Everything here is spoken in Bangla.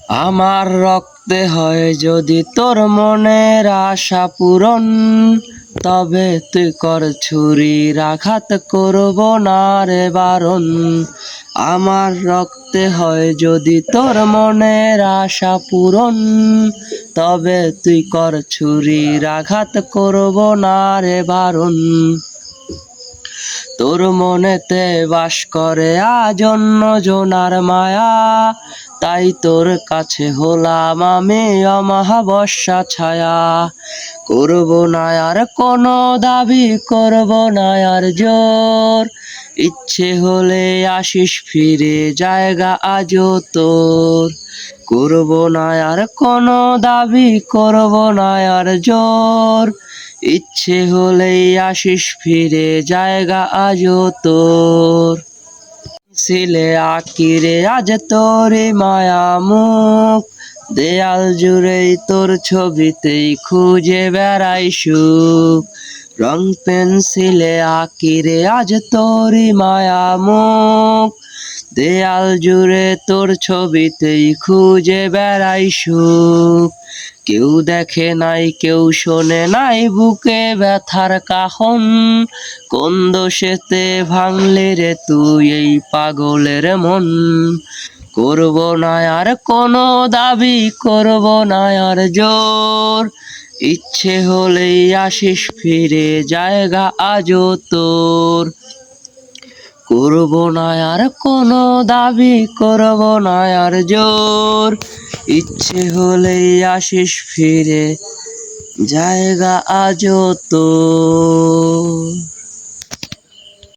আমার রক্তে হয় যদি তোর মনের আশা পূরণ, তবে তুই কর ছুরির আঘাত, করব না রে বারণ। আমার রক্তে হয় যদি তোর মনের আশা পূরণ, তবে তুই কর ছুরির আঘাত, করব না রে বারণ। তোর মনেতে বাস করে আজ অন্য জনার মায়া, তাই তোর কাছে হলাম আমি অমাবস্যা ছায়া। করব না আর কোনো দাবি, করব না আর জোর, ইচ্ছে হলে আসিস ফিরে, জায়গা আজও তোর। করব না আর কোনো দাবি, করব না আর জোর, ইচ্ছে হলেই আসিস ফিরে, জায়গা আজও তোর। ছিলে আঁকিরে আজ তোরে মায়া মুখ, দেয়াল জুড়েই তোর ছবিতেই খুঁজে বেড়াই সুখ। রং পেন্সিলে আঁকিরে আজ তোরি মায়া মুখ, দেয়াল জুড়ে তোর ছবিতেই খুঁজে বেড়াই সুখ। কেউ দেখে নাই কেউ শোনে নাই বুকে ব্যথার কাহন, কোন দোষেতে ভাঙলে রে তুই এই পাগলের মন। করব না আর কোনো দাবি, করব না আর জোর, ইচ্ছে হলেই আসিস ফিরে, জায়গা আজও তোর। করব না আর কোনো দাবি, করব না আর জোর, ইচ্ছে হলেই আসিস ফিরে, জায়গা আজও তোর।